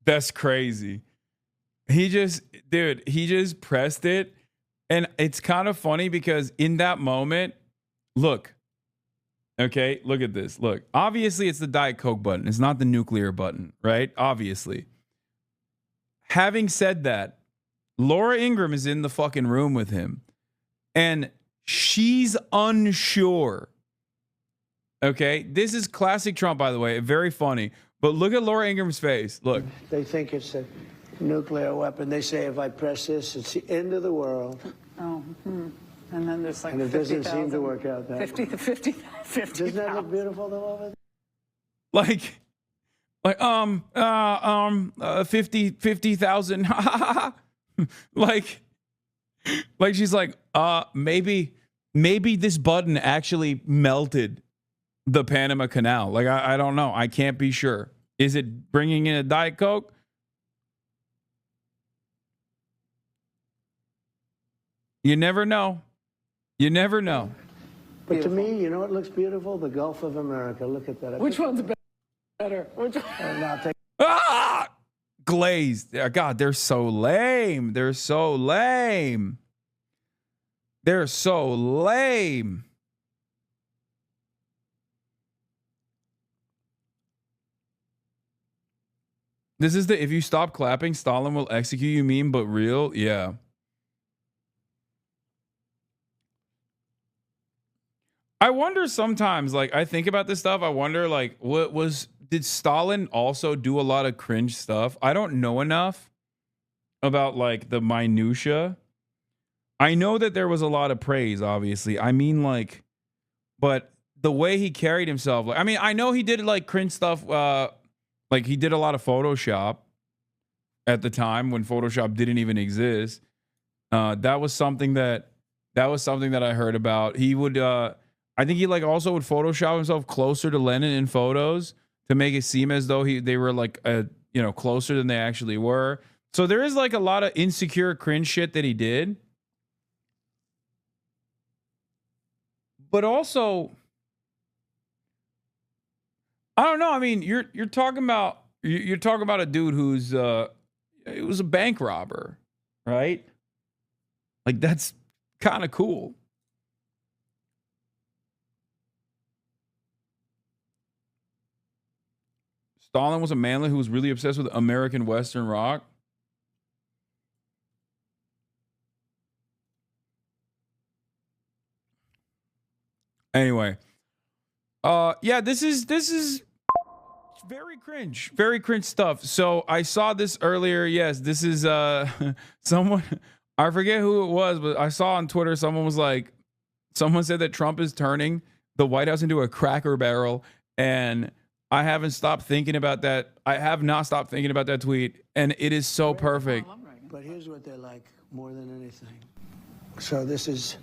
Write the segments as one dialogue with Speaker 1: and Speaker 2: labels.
Speaker 1: That's crazy. He just pressed it. And it's kind of funny because in that moment, look, okay, look at this. Look, obviously it's the Diet Coke button. It's not the nuclear button, right? Obviously. Having said that, Laura Ingraham is in the fucking room with him and she's unsure. Okay, this is classic Trump, by the way. Very funny. But look at Laura Ingraham's face. Look.
Speaker 2: They think it's a nuclear weapon. They say if I press this, it's the end of the world.
Speaker 3: Oh, And then there's like 50,000.
Speaker 2: And it doesn't seem to work out that
Speaker 3: 50.
Speaker 2: Doesn't that look beautiful though over there?
Speaker 1: Like 50,000. like she's like, maybe this button actually melted the Panama Canal. Like, I don't know. I can't be sure. Is it bringing in a Diet Coke? You never know. You never know.
Speaker 2: But to me, you know what looks beautiful? The Gulf of America. Look at that.
Speaker 3: Which one's better? Which one?
Speaker 2: Now take
Speaker 1: glazed. God, they're so lame. They're so lame. They're so lame. This is the if you stop clapping, Stalin will execute you meme, but real? Yeah. I wonder sometimes, like, I think about this stuff. I wonder, like, did Stalin also do a lot of cringe stuff? I don't know enough about, like, the minutia. I know that there was a lot of praise, obviously. I mean, like, but the way he carried himself, like, I mean, I know he did, like, cringe stuff. Like, he did a lot of Photoshop at the time when Photoshop didn't even exist. That was something that I heard about. He would, I think he like also would Photoshop himself closer to Lenin in photos to make it seem as though they were like closer than they actually were. So there is like a lot of insecure cringe shit that he did. But also, I don't know. I mean, you're talking about a dude who's it was a bank robber, right? Like that's kind of cool. Stalin was a manly who was really obsessed with American Western rock. Anyway, yeah, this is very cringe stuff. So I saw this earlier. Yes, this is someone, I forget who it was, but I saw on Twitter someone said that Trump is turning the White House into a Cracker Barrel, and I haven't stopped thinking about that. I have not stopped thinking about that tweet, and it is so perfect.
Speaker 2: But here's what they like more than anything. So this is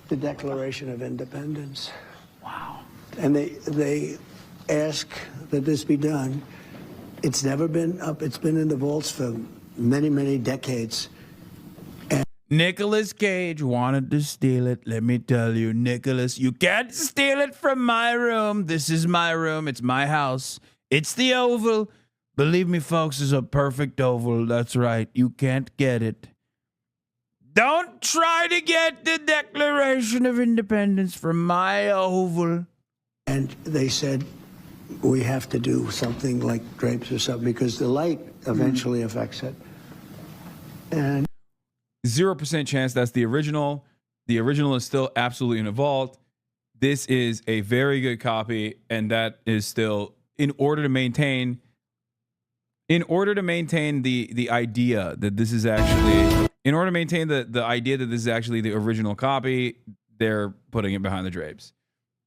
Speaker 2: the Declaration of Independence.
Speaker 3: Wow.
Speaker 2: And they ask that this be done. It's never been up. It's been in the vaults for many, many decades.
Speaker 1: Nicolas Cage wanted to steal it. Let me tell you, Nicolas, you can't steal it from my room. This is my room. It's my house. It's the Oval. Believe me, folks, it's a perfect oval. That's right. You can't get it. Don't try to get the Declaration of Independence from my Oval.
Speaker 2: And they said, we have to do something like drapes or something because the light eventually affects it. And
Speaker 1: 0% chance that's the original. The original is still absolutely in a vault. This is a very good copy, and that is still in order to maintain the idea that this is actually the original copy, they're putting it behind the drapes.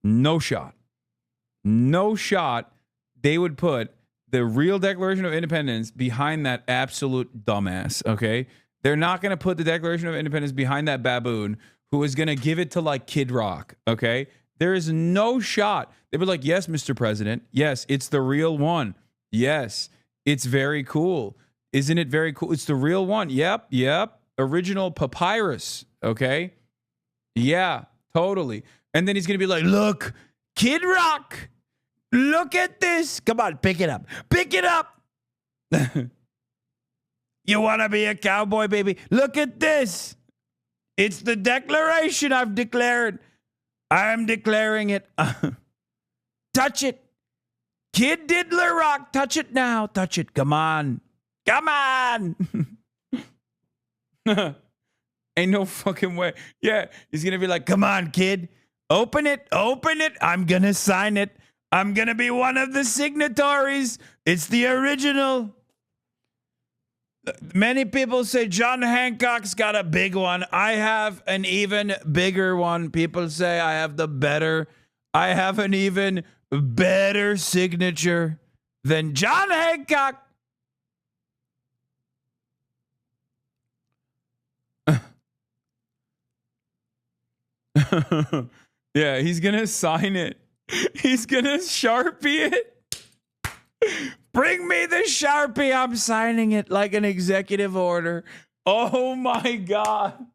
Speaker 1: No shot. They would put the real Declaration of Independence behind that absolute dumbass, okay? They're not going to put the Declaration of Independence behind that baboon who is going to give it to like Kid Rock, okay? There is no shot. They were like, yes, Mr. President. Yes, it's the real one. Yes, it's very cool. Isn't it very cool? It's the real one. Yep. Original papyrus, okay? Yeah, totally. And then he's going to be like, look, Kid Rock, look at this. Come on, pick it up. Pick it up. You want to be a cowboy, baby? Look at this. It's the declaration I've declared. I'm declaring it. Touch it. Kid Diddler Rock. Touch it now. Touch it. Come on. Come on. Ain't no fucking way. Yeah, he's going to be like, come on, kid. Open it. Open it. I'm going to sign it. I'm going to be one of the signatories. It's the original. Many people say John Hancock's got a big one. I have an even bigger one. People say I have I have an even better signature than John Hancock. Yeah, he's going to sign it. He's going to Sharpie it. Bring me the Sharpie. I'm signing it like an executive order. Oh my God.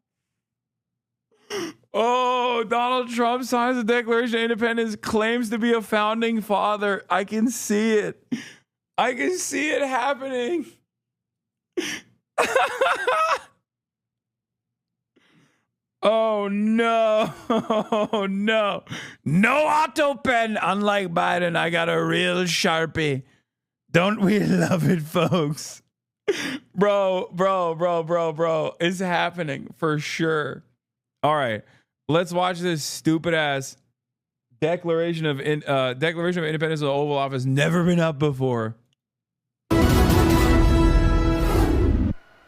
Speaker 1: Oh, Donald Trump signs the Declaration of Independence, claims to be a founding father. I can see it. I can see it happening. Oh no. Oh no. No auto pen. Unlike Biden, I got a real Sharpie. Don't we love it, folks? Bro. It's happening for sure. All right. Let's watch this stupid ass Declaration of Independence of the Oval Office. Never been up before.
Speaker 3: The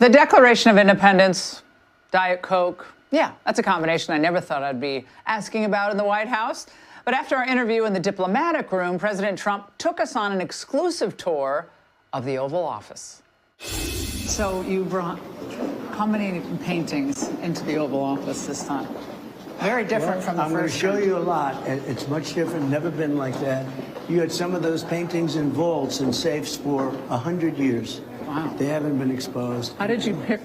Speaker 3: Declaration of Independence, Diet Coke. Yeah, that's a combination I never thought I'd be asking about in the White House. But after our interview in the diplomatic room, President Trump took us on an exclusive tour of the Oval Office. So you brought how many paintings into the Oval Office this time? Very different from the
Speaker 2: I'm going to
Speaker 3: first
Speaker 2: show
Speaker 3: time.
Speaker 2: you a lot. It's much different, never been like that. You had some of those paintings in vaults and safes for 100 years.
Speaker 3: Wow.
Speaker 2: They haven't been exposed.
Speaker 3: How did you pick?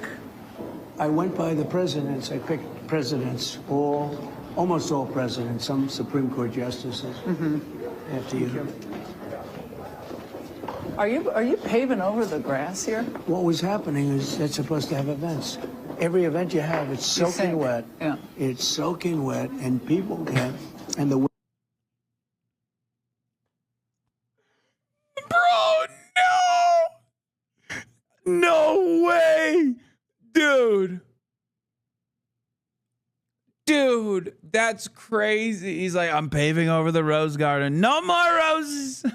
Speaker 2: I went by the presidents. I picked presidents, almost all presidents, some Supreme Court justices. After you.
Speaker 3: Are you paving over the grass here?
Speaker 2: What was happening is that's supposed to have events. Every event you have, it's soaking
Speaker 3: sink.
Speaker 2: wet.
Speaker 3: Yeah.
Speaker 2: It's soaking wet, and people can't. And the
Speaker 1: Bro, no! No way! Dude, that's crazy. He's like, I'm paving over the rose garden. No more roses.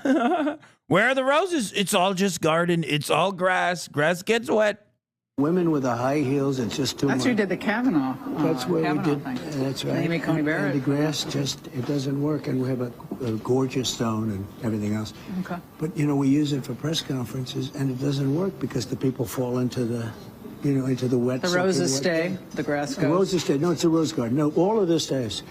Speaker 1: Where are the roses? It's all just garden. It's all grass. Grass gets wet.
Speaker 2: women with the high heels, it's just too much.
Speaker 3: That's who did the Kavanaugh.
Speaker 2: That's where
Speaker 3: Kavanaugh
Speaker 2: we did.
Speaker 3: thing.
Speaker 2: That's right.
Speaker 3: Amy Coney Barrett.
Speaker 2: And the grass just, it doesn't work, and we have a gorgeous stone and everything else.
Speaker 3: Okay.
Speaker 2: But, you know, we use it for press conferences, and it doesn't work because the people fall into the, you know, into the wet.
Speaker 3: The roses stay, the grass goes.
Speaker 2: The roses stay. No, it's a rose garden. No, all of this stays.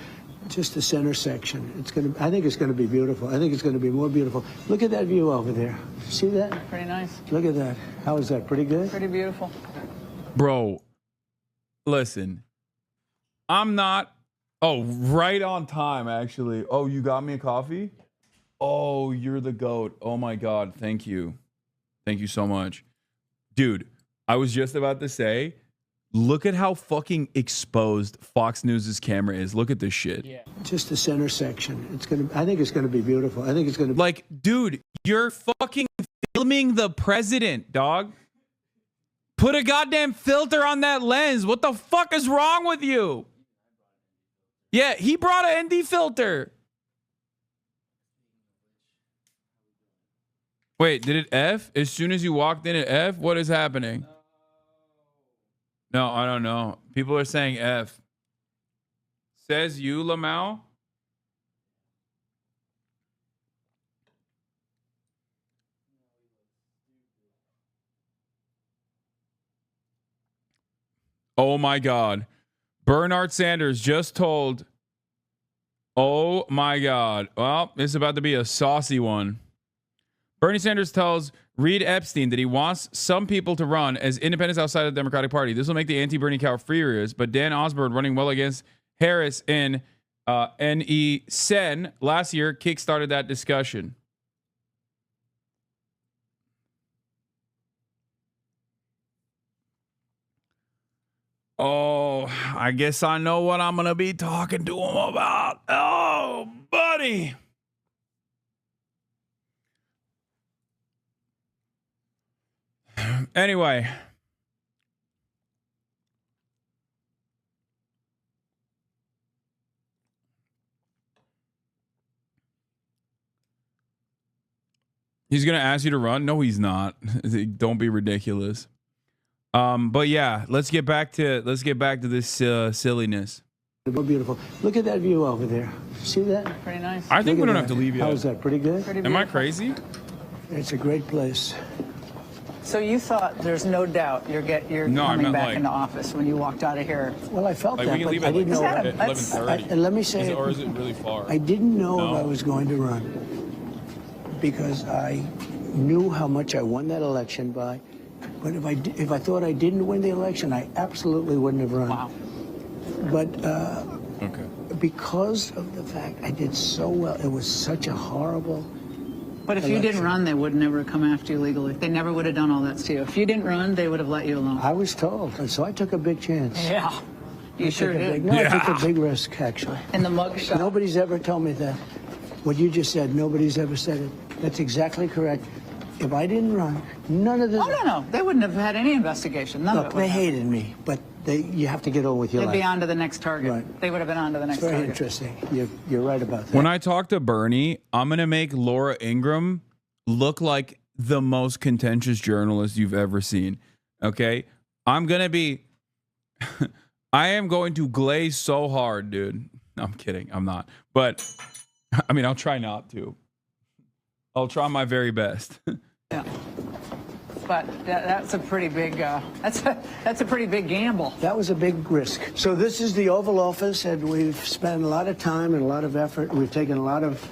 Speaker 2: Just the center section. It's gonna. I think it's gonna be beautiful. I think it's gonna be more beautiful. Look at that view over there. See that?
Speaker 3: Pretty nice.
Speaker 2: Look at that. How is that? Pretty good.
Speaker 3: Pretty beautiful.
Speaker 1: Bro, listen. I'm not. Oh, right on time, actually. Oh, you got me a coffee? Oh, you're the GOAT. Oh my God. Thank you. Thank you so much. Dude, I was just about to say, look at how fucking exposed Fox News' camera is. Look at this shit.
Speaker 3: Yeah.
Speaker 2: Just the center section. It's gonna. I think it's gonna be beautiful. I think it's gonna.
Speaker 1: Like, dude, you're fucking filming the president, dog. Put a goddamn filter on that lens. What the fuck is wrong with you? Yeah, he brought an ND filter. Wait, did it F? As soon as you walked in, it F? What is happening? No, I don't know. People are saying F. Says you, Lamau? Oh my God. Bernard Sanders just told. Oh my God. Well, this is about to be a saucy one. Bernie Sanders tells Reed Epstein that he wants some people to run as independents outside of the Democratic Party. This will make the anti-Bernie cow furious, but Dan Osborne running well against Harris in N.E. Sen last year kickstarted that discussion. Oh, I guess I know what I'm going to be talking to him about. Oh, buddy. Anyway. He's going to ask you to run? No, he's not. Don't be ridiculous. But yeah, let's get back to this silliness.
Speaker 2: More beautiful. Look at that view over there. See that?
Speaker 3: Pretty nice.
Speaker 1: I think
Speaker 2: Look
Speaker 1: we
Speaker 2: at
Speaker 1: don't have to
Speaker 2: that.
Speaker 1: leave yet.
Speaker 2: How's that? Pretty good?
Speaker 3: Pretty
Speaker 1: Am I
Speaker 3: beautiful.
Speaker 1: crazy?
Speaker 2: It's a great place.
Speaker 3: So you thought there's no doubt you're
Speaker 1: No, I
Speaker 3: coming
Speaker 1: meant
Speaker 3: back
Speaker 1: like-
Speaker 3: into office when you walked out of here.
Speaker 2: Well, I felt
Speaker 1: Like
Speaker 2: that,
Speaker 1: we can
Speaker 2: but
Speaker 1: leave
Speaker 2: I
Speaker 1: at
Speaker 2: didn't know.
Speaker 3: that-
Speaker 1: at
Speaker 3: that's-
Speaker 1: 11:30.
Speaker 2: And let me say,
Speaker 1: Or is it really far?
Speaker 2: I didn't know
Speaker 1: No?
Speaker 2: if I was going to run because I knew how much I won that election by. But if I thought I didn't win the election, I absolutely wouldn't have run.
Speaker 3: Wow.
Speaker 2: But
Speaker 1: Okay.
Speaker 2: because of the fact I did so well, it was such a horrible.
Speaker 3: But if you didn't
Speaker 2: election.
Speaker 3: run, they would never come after you legally. They never would have done all that to you. If you didn't run, they would have let you alone.
Speaker 2: I was told, and so I took a big chance.
Speaker 3: Yeah. You sure
Speaker 2: Took a
Speaker 3: did.
Speaker 2: big- No, I took a big risk, actually.
Speaker 3: In the mug shot.
Speaker 2: Nobody's ever told me that. What you just said, nobody's ever said it. That's exactly correct. If I didn't run, none of the.
Speaker 3: Oh, no. They wouldn't have had any investigation. None
Speaker 2: Look,
Speaker 3: of it.
Speaker 2: they
Speaker 3: would have.
Speaker 2: hated me, but you have to get on with your
Speaker 3: They'd
Speaker 2: life.
Speaker 3: be on to the next target.
Speaker 2: Right.
Speaker 3: They would have been on to the next
Speaker 2: Very
Speaker 3: target.
Speaker 2: interesting. You're right about that.
Speaker 1: When I talk to Bernie, I'm going to make Laura Ingraham look like the most contentious journalist you've ever seen. Okay? I'm going to be I am going to glaze so hard, dude. No, I'm kidding. I'm not. But I mean, I'll try not to. I'll try my very best.
Speaker 3: Yeah. But that's a pretty big that's a pretty big gamble.
Speaker 2: That was a big risk. So this is the Oval Office, and we've spent a lot of time and a lot of effort. We've taken a lot of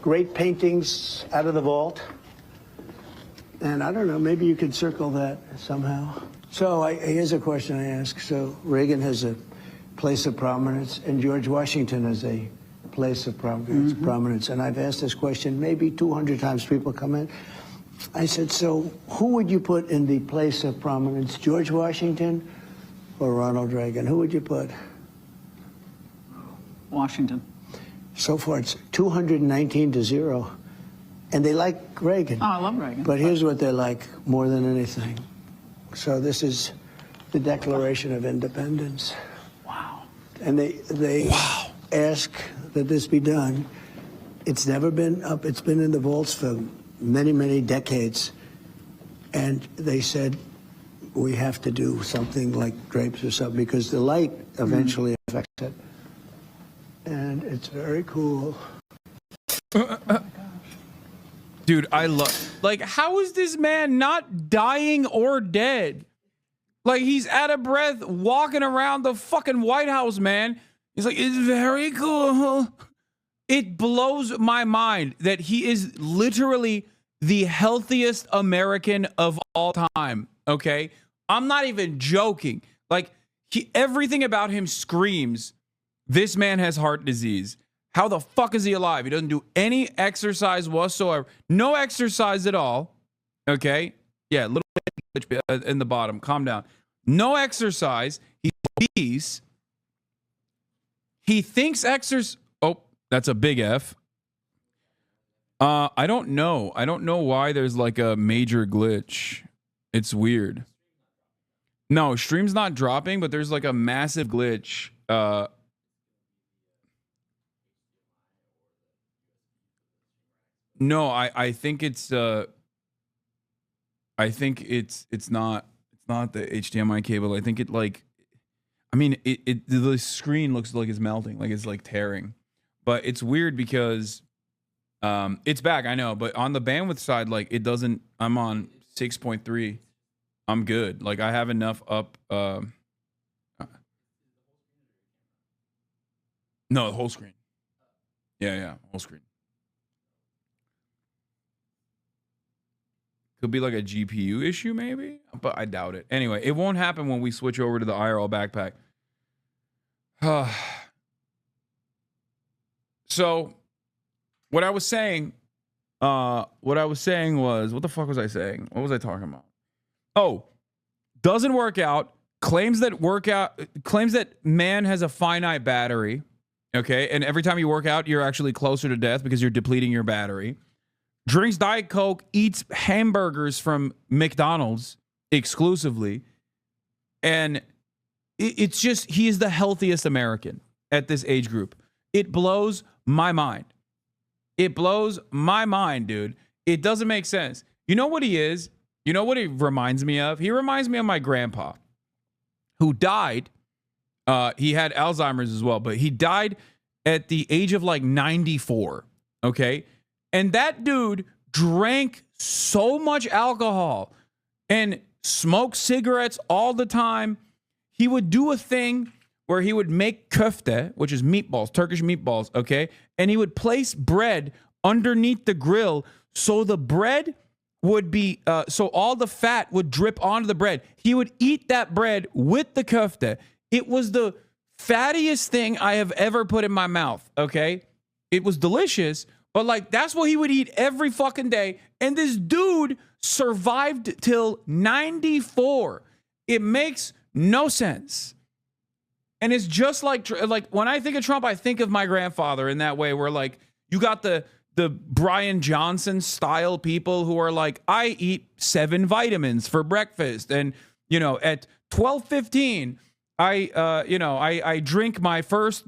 Speaker 2: great paintings out of the vault. And I don't know, maybe you could circle that somehow. So here's a question I ask. So Reagan has a place of prominence, and George Washington has a place of prominence. And I've asked this question maybe 200 times. People come in. I said, so who would you put in the place of prominence, George Washington or Ronald Reagan? Who would you put?
Speaker 3: Washington.
Speaker 2: So far, it's 219-0. And they like Reagan.
Speaker 3: Oh, I love Reagan.
Speaker 2: But here's what they like more than anything. So this is the Declaration of Independence.
Speaker 3: Wow.
Speaker 2: And they ask that this be done. It's never been up. It's been in the vaults for many, many decades. And they said, we have to do something like drapes or something because the light eventually affects it. And it's very cool.
Speaker 1: Dude, I love, like, how is this man not dying or dead? Like, he's out of breath walking around the fucking White House, man. He's like, it's very cool. It blows my mind that he is literally the healthiest American of all time, okay? I'm not even joking. Like, everything about him screams, this man has heart disease. How the fuck is he alive? He doesn't do any exercise whatsoever. No exercise at all. Okay? Yeah, little in the bottom. Calm down. No exercise. He's obese. He thinks exercise. Oh, that's a big F. I don't know. I don't know why there's like a major glitch. It's weird. No, stream's not dropping, but there's like a massive glitch. No, I think it's not the HDMI cable. I think the screen looks like it's melting, like it's like tearing. But it's weird because it's back, I know, but on the bandwidth side, like it doesn't. I'm on 6.3. I'm good. Like I have enough up. No, the whole screen. Yeah, whole screen. Could be like a GPU issue, maybe, but I doubt it. Anyway, it won't happen when we switch over to the IRL backpack. So, what I was saying was, what the fuck was I saying? What was I talking about? Oh, doesn't work out. claims that man has a finite battery. Okay. And every time you work out, you're actually closer to death because you're depleting your battery. Drinks Diet Coke, eats hamburgers from McDonald's exclusively. And it's just, he is the healthiest American at this age group. It blows my mind. It blows my mind, dude. It doesn't make sense. You know what he is? You know what he reminds me of? He reminds me of my grandpa, who died. He had Alzheimer's as well, but he died at the age of like 94. Okay. And that dude drank so much alcohol and smoked cigarettes all the time. He would do a thing where he would make köfte, which is meatballs, Turkish meatballs, okay? And he would place bread underneath the grill so the bread would be, so all the fat would drip onto the bread. He would eat that bread with the köfte. It was the fattiest thing I have ever put in my mouth, okay? It was delicious, but like that's what he would eat every fucking day. And this dude survived till 94. It makes no sense. And it's just like when I think of Trump, I think of my grandfather in that way, where like you got the Brian Johnson style people who are like, I eat 7 vitamins for breakfast, and you know at 12:15 I drink my first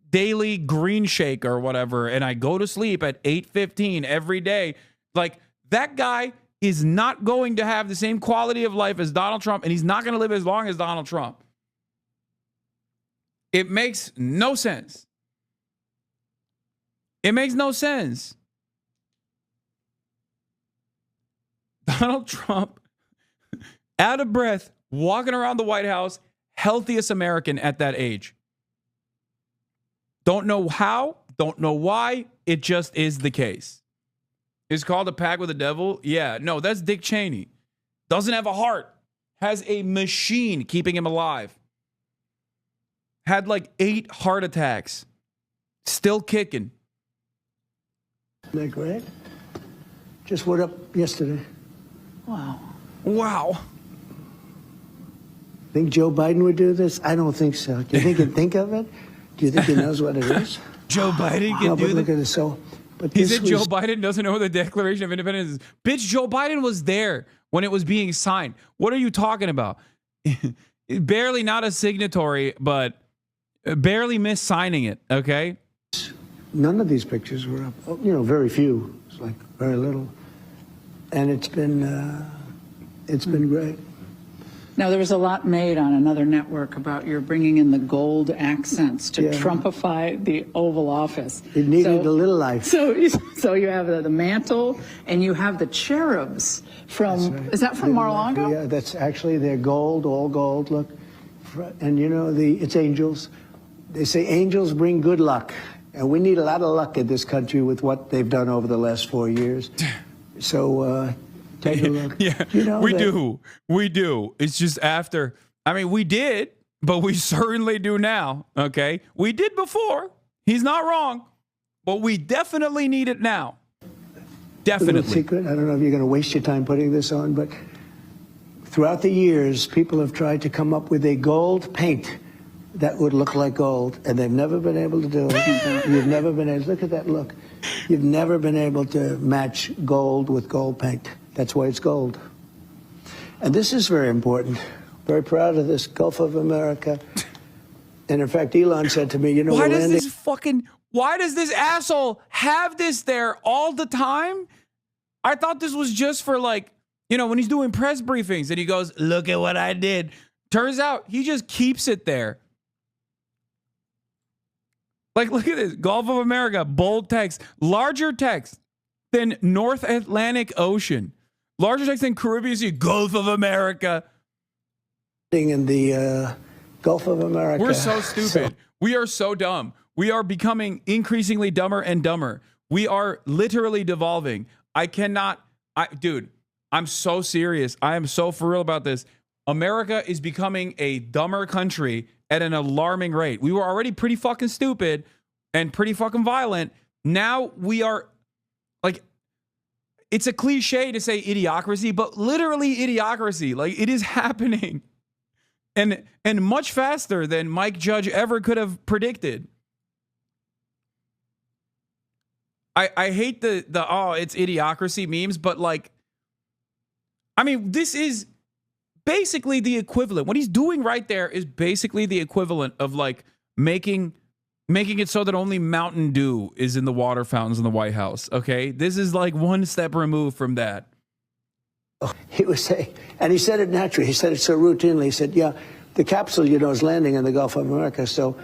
Speaker 1: daily green shake or whatever, and I go to sleep at 8:15 every day. Like that guy is not going to have the same quality of life as Donald Trump, and he's not going to live as long as Donald Trump. It makes no sense. It makes no sense. Donald Trump, out of breath, walking around the White House, healthiest American at that age. Don't know how, don't know why, it just is the case. Is called a pact with the devil? Yeah, no, that's Dick Cheney. Doesn't have a heart. Has a machine keeping him alive. Had like 8 heart attacks. Still kicking.
Speaker 2: Isn't that great? Just went up yesterday.
Speaker 3: Wow.
Speaker 1: Wow.
Speaker 2: Think Joe Biden would do this? I don't think so. Do you think he'd think of it? Do you think he knows what it is?
Speaker 1: Joe Biden can
Speaker 2: No,
Speaker 1: do
Speaker 2: but look
Speaker 1: that?
Speaker 2: at it. So, but
Speaker 1: He
Speaker 2: this
Speaker 1: said Joe Biden doesn't know what the Declaration of Independence is. Bitch, Joe Biden was there when it was being signed. What are you talking about? Barely not a signatory, but barely missed signing it, okay?
Speaker 2: None of these pictures were up. Oh, you know, very few. It's like very little. And it's been great.
Speaker 3: Now, there was a lot made on another network about your bringing in the gold accents to
Speaker 2: Yeah.
Speaker 3: Trumpify the Oval Office.
Speaker 2: It needed a little life.
Speaker 3: So you have the mantle and you have the cherubs from,
Speaker 2: That's right.
Speaker 3: is that from Mar-a-Lago?
Speaker 2: Yeah, that's actually, they're gold, all gold, look. And you know, it's angels. They say angels bring good luck. And we need a lot of luck in this country with what they've done over the last 4 years. So take a look.
Speaker 1: Yeah,
Speaker 2: You know,
Speaker 1: we do. We do. It's just after. I mean, we did, but we certainly do now. Okay. We did before. He's not wrong, but we definitely need it now.
Speaker 2: little
Speaker 1: Definitely.
Speaker 2: secret. I don't know if you're going to waste your time putting this on, but throughout the years, people have tried to come up with a gold paint that would look like gold, and they've never been able to do it. You've never been able. Look at that look. You've never been able to match gold with gold paint. That's why it's gold. And this is very important. Very proud of this Gulf of America. And in fact, Elon said to me, you know,
Speaker 1: Why
Speaker 2: we're
Speaker 1: does
Speaker 2: landing.
Speaker 1: why does this asshole have this there all the time? I thought this was just for like, you know, when he's doing press briefings and he goes, look at what I did. Turns out he just keeps it there. Like, look at this. Gulf of America, bold text, larger text than North Atlantic Ocean, larger text than Caribbean Sea, Gulf of America.
Speaker 2: In the Gulf of America.
Speaker 1: We're so stupid. We are so dumb. We are becoming increasingly dumber and dumber. We are literally devolving. Dude, I'm so serious. I am so for real about this. America is becoming a dumber country at an alarming rate. We were already pretty fucking stupid and pretty fucking violent. Now we are like, it's a cliche to say idiocracy, but literally idiocracy. Like, it is happening. and much faster than Mike Judge ever could have predicted. I hate the it's idiocracy memes, but like, I mean, this is basically the equivalent. What he's doing right there is basically the equivalent of like making it so that only Mountain Dew is in the water fountains in the White House. Okay, this is like one step removed from that.
Speaker 2: He was saying, and he said it naturally. He said it so routinely. He said, "Yeah, the capsule, is landing in the Gulf of America." So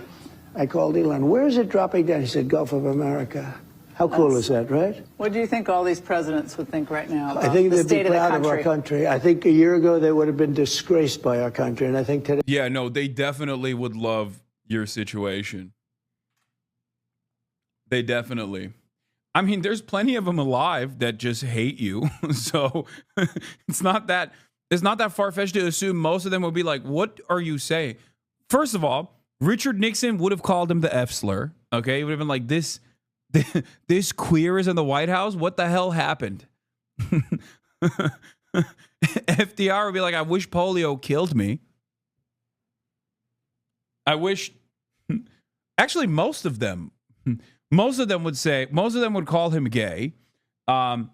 Speaker 2: I called Elon. Where is it dropping down? He said, "Gulf of America." How cool is that, right?
Speaker 3: What do you think all these presidents would think right now about
Speaker 2: I think
Speaker 3: the
Speaker 2: they'd
Speaker 3: state
Speaker 2: be proud
Speaker 3: of the
Speaker 2: of our country. I think a year ago they would have been disgraced by our country, and I think today.
Speaker 1: Yeah, no, they definitely would love your situation. They definitely. I mean, there's plenty of them alive that just hate you. So it's not that far-fetched to assume most of them would be like, "What are you saying?" First of all, Richard Nixon would have called him the F slur. Okay, he would have been like, this queer is in the White House? What the hell happened? FDR would be like, "I wish polio killed me." I wish. Actually, most of them would call him gay. And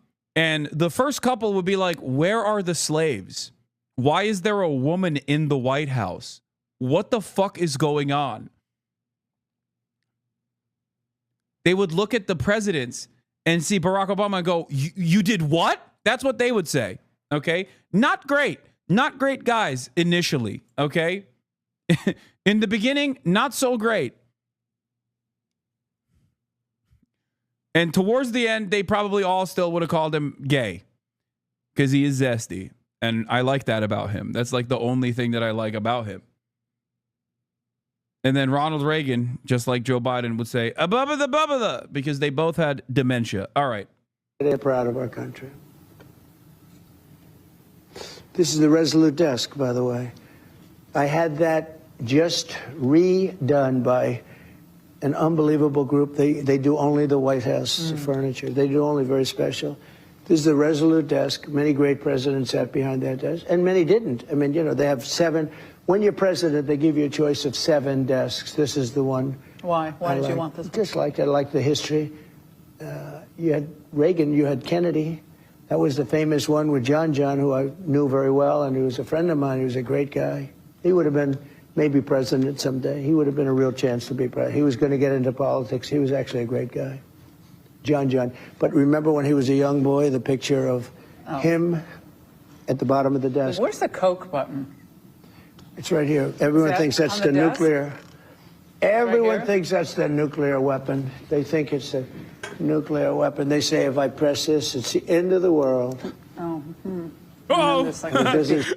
Speaker 1: the first couple would be like, "Where are the slaves? Why is there a woman in the White House? What the fuck is going on?" They would look at the presidents and see Barack Obama and go, you did what? That's what they would say. Okay. Not great guys initially. Okay. In the beginning, not so great. And towards the end, they probably all still would have called him gay because he is zesty. And I like that about him. That's like the only thing that I like about him. And then Ronald Reagan, just like Joe Biden, would say, "Abubba the," because they both had dementia. All right.
Speaker 2: They're proud of our country. This is the Resolute desk, by the way. I had that just redone by an unbelievable group. They do only the White House furniture. They do only very special. This is the Resolute desk. Many great presidents sat behind that desk, and many didn't. I mean, they have 7. When you're president, they give you a choice of 7 desks. This is the one.
Speaker 3: Why? Why did you want this?
Speaker 2: Just like I like the history. You had Reagan, you had Kennedy. That was the famous one with John, who I knew very well, and he was a friend of mine. He was a great guy. He would have been maybe president someday. He would have been a real chance to be president. He was going to get into politics. He was actually a great guy. John. But remember when he was a young boy, the picture of him at the bottom of the desk.
Speaker 3: Where's the Coke button?
Speaker 2: It's right here. Everyone thinks that's the nuclear. Everyone thinks that's the nuclear weapon. They think it's a nuclear weapon. They say if I press this, it's the end of the world.
Speaker 3: Oh.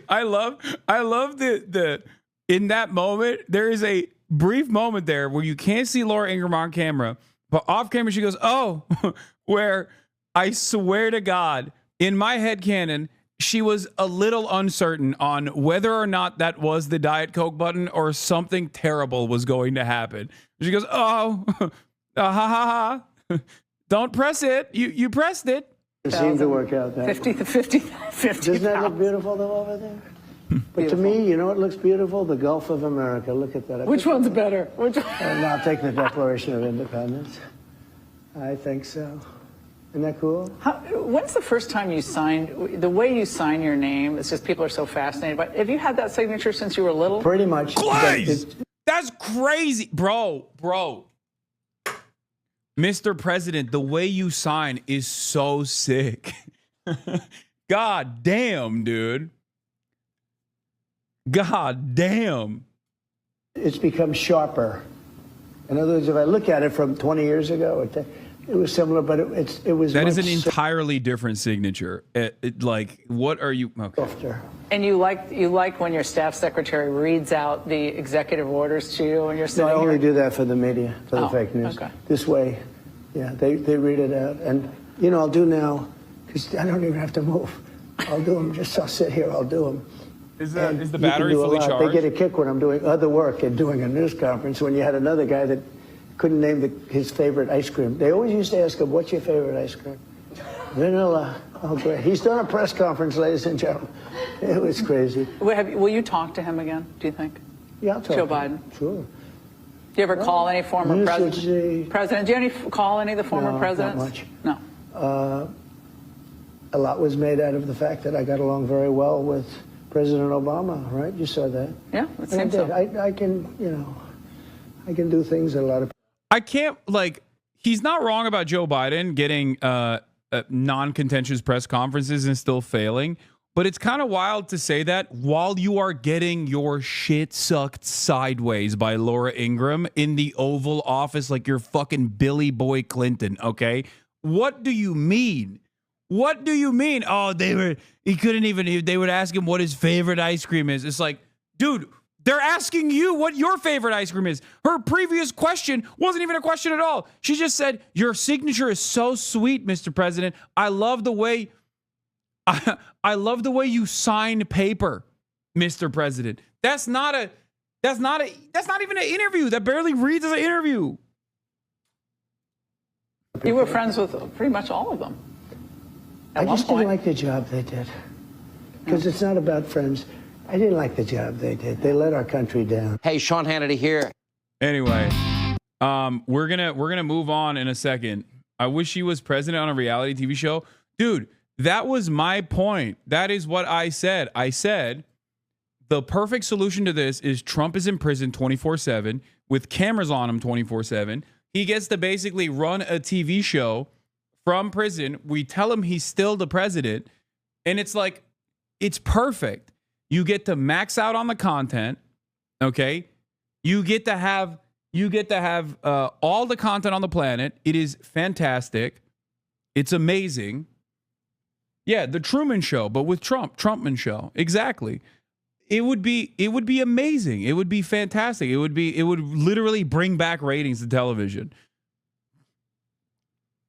Speaker 1: I love the in that moment, there is a brief moment there where you can't see Laura Ingraham on camera, but off camera she goes, "Oh," where I swear to God, in my headcanon, she was a little uncertain on whether or not that was the Diet Coke button or something terrible was going to happen. She goes, "Oh, ha. Don't press it. You pressed it."
Speaker 2: It seemed to work out that
Speaker 3: 50 to 50.
Speaker 2: Doesn't that look beautiful though over there? But to me, you know what looks beautiful? The Gulf of America. Look at that.
Speaker 3: Which one's better? Which one?
Speaker 2: And I'll take the Declaration of Independence. I think so. Isn't that cool?
Speaker 3: When's the first time you signed? The way you sign your name, it's just people are so fascinated. But have you had that signature since you were little?
Speaker 2: Pretty much.
Speaker 1: Please! That's crazy. Bro. Mr. President, the way you sign is so sick. God damn, dude. God damn.
Speaker 2: It's become sharper. In other words, if I look at it from 20 years ago, it was similar, but it was.
Speaker 1: That is an entirely different signature. Like, what are you? Okay.
Speaker 2: Softer.
Speaker 3: And you like when your staff secretary reads out the executive orders to you, and you're sitting
Speaker 2: No, I only
Speaker 3: here?
Speaker 2: do that for the media, for the fake news.
Speaker 3: Okay.
Speaker 2: This way, yeah, they read it out, and I'll do now because I don't even have to move. I'll do them. I'll sit here. I'll do them.
Speaker 1: Is the battery fully charged?
Speaker 2: They get a kick when I'm doing other work and doing a news conference. When you had another guy that couldn't name his favorite ice cream, they always used to ask him, "What's your favorite ice cream?" Vanilla. Oh, great. He's done a press conference, ladies and gentlemen. It was crazy.
Speaker 3: Will you talk to him again, do you think?
Speaker 2: Yeah, I'll talk
Speaker 3: Joe
Speaker 2: to him.
Speaker 3: Biden.
Speaker 2: Sure.
Speaker 3: Do you ever call any former
Speaker 2: you
Speaker 3: president?
Speaker 2: should see-
Speaker 3: President? Do you call any of the former
Speaker 2: No, not
Speaker 3: presidents?
Speaker 2: much.
Speaker 3: No.
Speaker 2: A lot was made out of the fact that I got along very well with President Obama, right? You saw that.
Speaker 3: Yeah, it
Speaker 2: And I
Speaker 3: seems
Speaker 2: did.
Speaker 3: so.
Speaker 2: I can, I can do things that a lot of
Speaker 1: I can't, like, he's not wrong about Joe Biden getting non-contentious press conferences and still failing, but it's kind of wild to say that while you are getting your shit sucked sideways by Laura Ingraham in the Oval Office like you're fucking Billy Boy Clinton, okay? What do you mean? What do you mean? Oh, he couldn't even, they would ask him what his favorite ice cream is. It's like, dude, they're asking you what your favorite ice cream is. Her previous question wasn't even a question at all. She just said, your signature is so sweet, Mr. President. I love the way you sign paper, Mr. President. That's not even an interview. That barely reads as an interview.
Speaker 3: You were friends with pretty much all of them.
Speaker 2: I just didn't like the job they did. Because it's not about friends. I didn't like the job they did. They let our country down.
Speaker 4: Hey, Sean Hannity here.
Speaker 1: Anyway, we're gonna move on in a second. I wish he was president on a reality TV show. Dude, that was my point. That is what I said. I said the perfect solution to this is Trump is in prison 24/7 with cameras on him 24/7. He gets to basically run a TV show from prison. We tell him he's still the president, and it's like, it's perfect. You get to max out on the content, okay? You get to have all the content on the planet. It is fantastic. It's amazing. Yeah, the Truman Show, but with Trumpman Show. Exactly. It would be amazing. It would be fantastic. It would literally bring back ratings to television.